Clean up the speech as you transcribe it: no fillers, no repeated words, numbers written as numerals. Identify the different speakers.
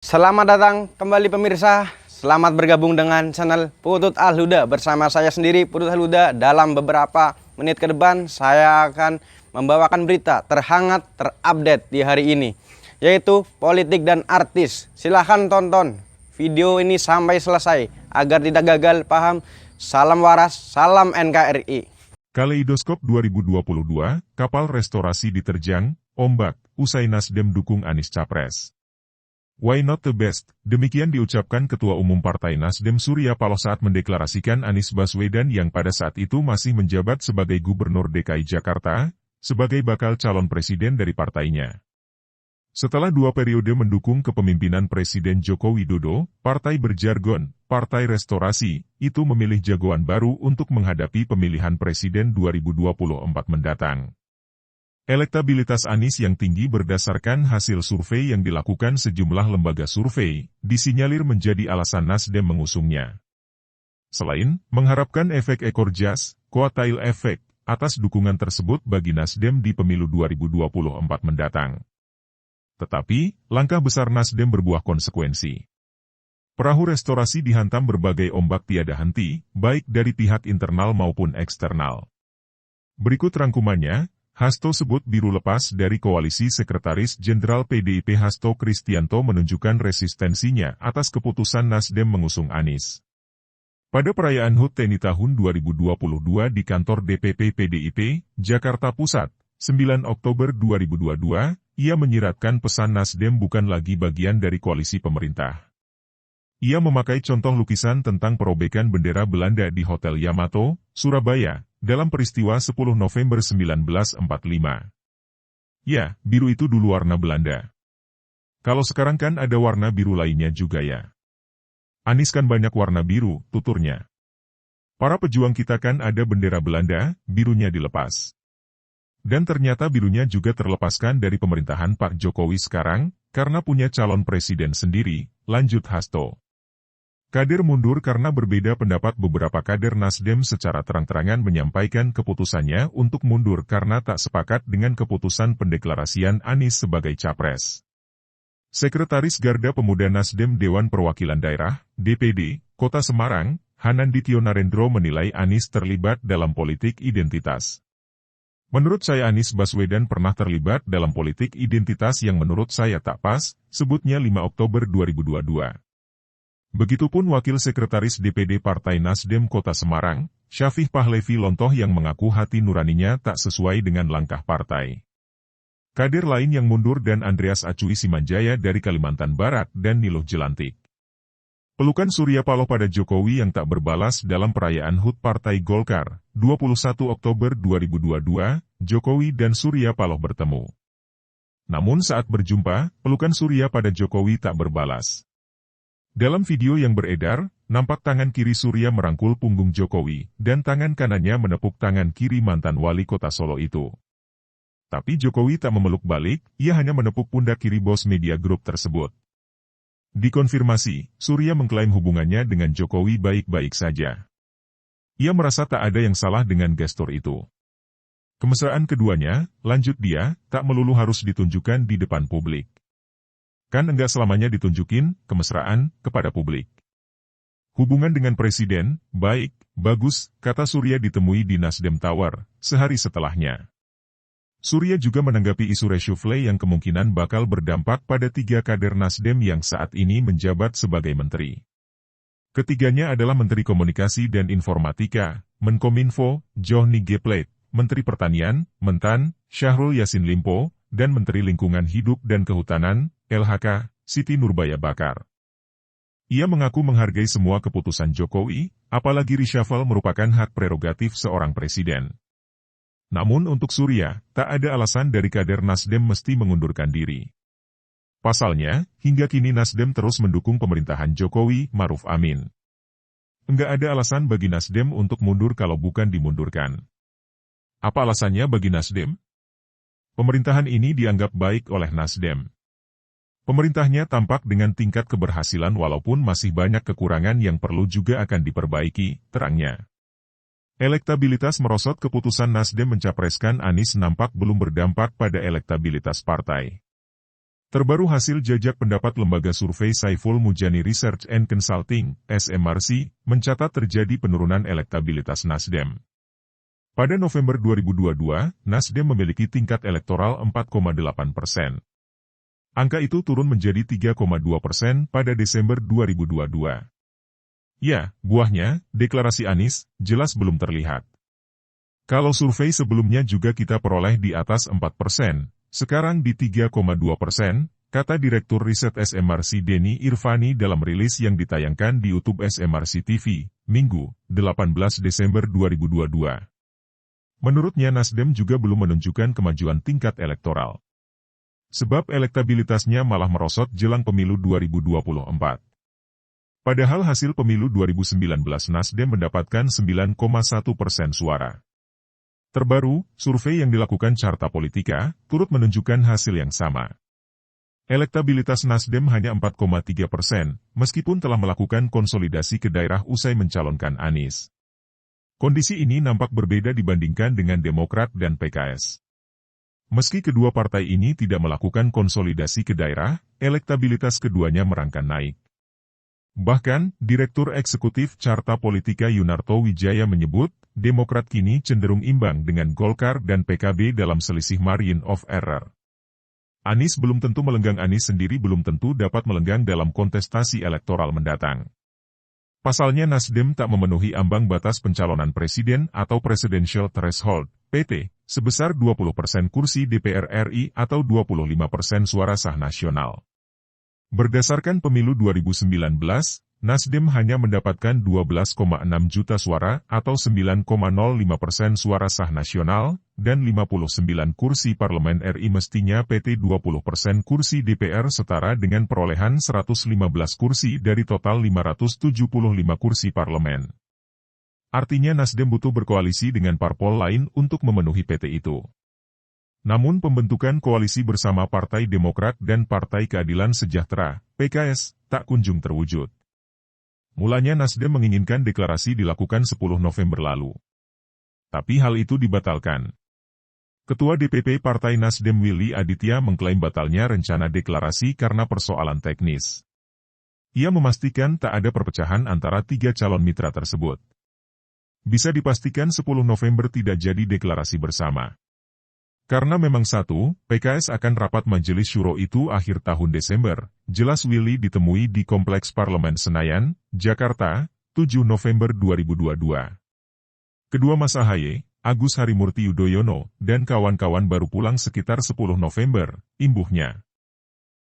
Speaker 1: Selamat datang kembali pemirsa. Selamat bergabung dengan channel Putut Al-Huda. Bersama saya sendiri Putut Al-Huda. Dalam beberapa menit ke depan saya akan membawakan berita terhangat terupdate di hari ini, yaitu politik dan artis. Silahkan tonton video ini sampai selesai agar tidak gagal paham. Salam waras, salam NKRI.
Speaker 2: Kaleidoskop 2022, kapal restorasi diterjang, ombak, usai Nasdem dukung Anies Capres. Why not the best? Demikian diucapkan Ketua Umum Partai Nasdem Surya Paloh saat mendeklarasikan Anies Baswedan yang pada saat itu masih menjabat sebagai Gubernur DKI Jakarta, sebagai bakal calon presiden dari partainya. Setelah 2 periode mendukung kepemimpinan Presiden Joko Widodo, partai berjargon, Partai Restorasi, itu memilih jagoan baru untuk menghadapi pemilihan Presiden 2024 mendatang. Elektabilitas Anies yang tinggi berdasarkan hasil survei yang dilakukan sejumlah lembaga survei, disinyalir menjadi alasan Nasdem mengusungnya. Selain mengharapkan efek ekor jas, koatail efek, atas dukungan tersebut bagi Nasdem di pemilu 2024 mendatang. Tetapi, langkah besar Nasdem berbuah konsekuensi. Perahu restorasi dihantam berbagai ombak tiada henti, baik dari pihak internal maupun eksternal. Berikut rangkumannya. Hasto sebut biru lepas dari koalisi Sekretaris Jenderal PDIP Hasto Kristianto menunjukkan resistensinya atas keputusan Nasdem mengusung Anies. Pada perayaan HUT TNI tahun 2022 di kantor DPP PDIP, Jakarta Pusat, 9 Oktober 2022, ia menyiratkan pesan Nasdem bukan lagi bagian dari koalisi pemerintah. Ia memakai contoh lukisan tentang perobekan bendera Belanda di Hotel Yamato, Surabaya, dalam peristiwa 10 November 1945. Ya, biru itu dulu warna Belanda. Kalau sekarang kan ada warna biru lainnya juga ya. Anies kan banyak warna biru, tuturnya. Para pejuang kita kan ada bendera Belanda, birunya dilepas. Dan ternyata birunya juga terlepaskan dari pemerintahan Pak Jokowi sekarang, karena punya calon presiden sendiri, lanjut Hasto. Kader mundur karena berbeda pendapat. Beberapa kader Nasdem secara terang-terangan menyampaikan keputusannya untuk mundur karena tak sepakat dengan keputusan pendeklarasian Anies sebagai capres. Sekretaris Garda Pemuda Nasdem Dewan Perwakilan Daerah, DPD, Kota Semarang, Hanandityo Narendro menilai Anies terlibat dalam politik identitas. Menurut saya Anies Baswedan pernah terlibat dalam politik identitas yang menurut saya tak pas, sebutnya 5 Oktober 2022. Begitupun Wakil Sekretaris DPD Partai Nasdem Kota Semarang, Syafih Pahlevi Lontoh yang mengaku hati nuraninya tak sesuai dengan langkah partai. Kader lain yang mundur dan Andreas Acui Simanjaya dari Kalimantan Barat dan Niluh Jelantik. Pelukan Surya Paloh pada Jokowi yang tak berbalas dalam perayaan HUT Partai Golkar, 21 Oktober 2022, Jokowi dan Surya Paloh bertemu. Namun saat berjumpa, pelukan Surya pada Jokowi tak berbalas. Dalam video yang beredar, nampak tangan kiri Surya merangkul punggung Jokowi, dan tangan kanannya menepuk tangan kiri mantan wali kota Solo itu. Tapi Jokowi tak memeluk balik, ia hanya menepuk pundak kiri bos media grup tersebut. Dikonfirmasi, Surya mengklaim hubungannya dengan Jokowi baik-baik saja. Ia merasa tak ada yang salah dengan gestur itu. Kemesraan keduanya, lanjut dia, tak melulu harus ditunjukkan di depan publik. Kan enggak selamanya ditunjukin kemesraan kepada publik. Hubungan dengan presiden, baik, bagus, kata Surya ditemui di Nasdem Tower, sehari setelahnya. Surya juga menanggapi isu reshuffle yang kemungkinan bakal berdampak pada 3 kader Nasdem yang saat ini menjabat sebagai menteri. Ketiganya adalah Menteri Komunikasi dan Informatika, Menkominfo, Johnny G. Plate, Menteri Pertanian, Mentan, Syahrul Yassin Limpo, dan Menteri Lingkungan Hidup dan Kehutanan, LHK, Siti Nurbaya Bakar. Ia mengaku menghargai semua keputusan Jokowi, apalagi reshuffle merupakan hak prerogatif seorang presiden. Namun untuk Surya, tak ada alasan dari kader Nasdem mesti mengundurkan diri. Pasalnya, hingga kini Nasdem terus mendukung pemerintahan Jokowi Maruf Amin. Enggak ada alasan bagi Nasdem untuk mundur kalau bukan dimundurkan. Apa alasannya bagi Nasdem? Pemerintahan ini dianggap baik oleh Nasdem. Pemerintahnya tampak dengan tingkat keberhasilan walaupun masih banyak kekurangan yang perlu juga akan diperbaiki, terangnya. Elektabilitas merosot. Keputusan Nasdem mencapreskan Anies nampak belum berdampak pada elektabilitas partai. Terbaru hasil jajak pendapat lembaga survei Saiful Mujani Research and Consulting, SMRC, mencatat terjadi penurunan elektabilitas Nasdem. Pada November 2022, Nasdem memiliki tingkat elektoral 4,8%. Angka itu turun menjadi 3,2% pada Desember 2022. Ya, buahnya, deklarasi Anies, jelas belum terlihat. Kalau survei sebelumnya juga kita peroleh di atas 4%, sekarang di 3,2%, kata Direktur Riset SMRC Denny Irvani dalam rilis yang ditayangkan di YouTube SMRC TV, Minggu, 18 Desember 2022. Menurutnya Nasdem juga belum menunjukkan kemajuan tingkat elektoral. Sebab elektabilitasnya malah merosot jelang pemilu 2024. Padahal hasil pemilu 2019 Nasdem mendapatkan 9,1% suara. Terbaru, survei yang dilakukan Carta Politika, turut menunjukkan hasil yang sama. Elektabilitas Nasdem hanya 4,3%, meskipun telah melakukan konsolidasi ke daerah usai mencalonkan Anies. Kondisi ini nampak berbeda dibandingkan dengan Demokrat dan PKS. Meski kedua partai ini tidak melakukan konsolidasi ke daerah, elektabilitas keduanya merangkak naik. Bahkan, Direktur Eksekutif Carta Politika Yunarto Wijaya menyebut, Demokrat kini cenderung imbang dengan Golkar dan PKB dalam selisih margin of error. Anies belum tentu melenggang. Anies sendiri belum tentu dapat melenggang dalam kontestasi elektoral mendatang. Pasalnya Nasdem tak memenuhi ambang batas pencalonan presiden atau Presidential Threshold, PT, sebesar 20% kursi DPR RI atau 25% suara sah nasional. Berdasarkan pemilu 2019, Nasdem hanya mendapatkan 12,6 juta suara atau 9,05% suara sah nasional, dan 59 kursi parlemen RI. Mestinya PT 20% kursi DPR setara dengan perolehan 115 kursi dari total 575 kursi parlemen. Artinya Nasdem butuh berkoalisi dengan parpol lain untuk memenuhi PT itu. Namun pembentukan koalisi bersama Partai Demokrat dan Partai Keadilan Sejahtera, PKS, tak kunjung terwujud. Mulanya Nasdem menginginkan deklarasi dilakukan 10 November lalu. Tapi hal itu dibatalkan. Ketua DPP Partai Nasdem Willy Aditya mengklaim batalnya rencana deklarasi karena persoalan teknis. Ia memastikan tak ada perpecahan antara tiga calon mitra tersebut. Bisa dipastikan 10 November tidak jadi deklarasi bersama. Karena memang satu, PKS akan rapat Majelis Syuro itu akhir tahun Desember, jelas Willy ditemui di Kompleks Parlemen Senayan, Jakarta, 7 November 2022. Kedua Mas Ahaye, Agus Harimurti Yudhoyono, dan kawan-kawan baru pulang sekitar 10 November, imbuhnya.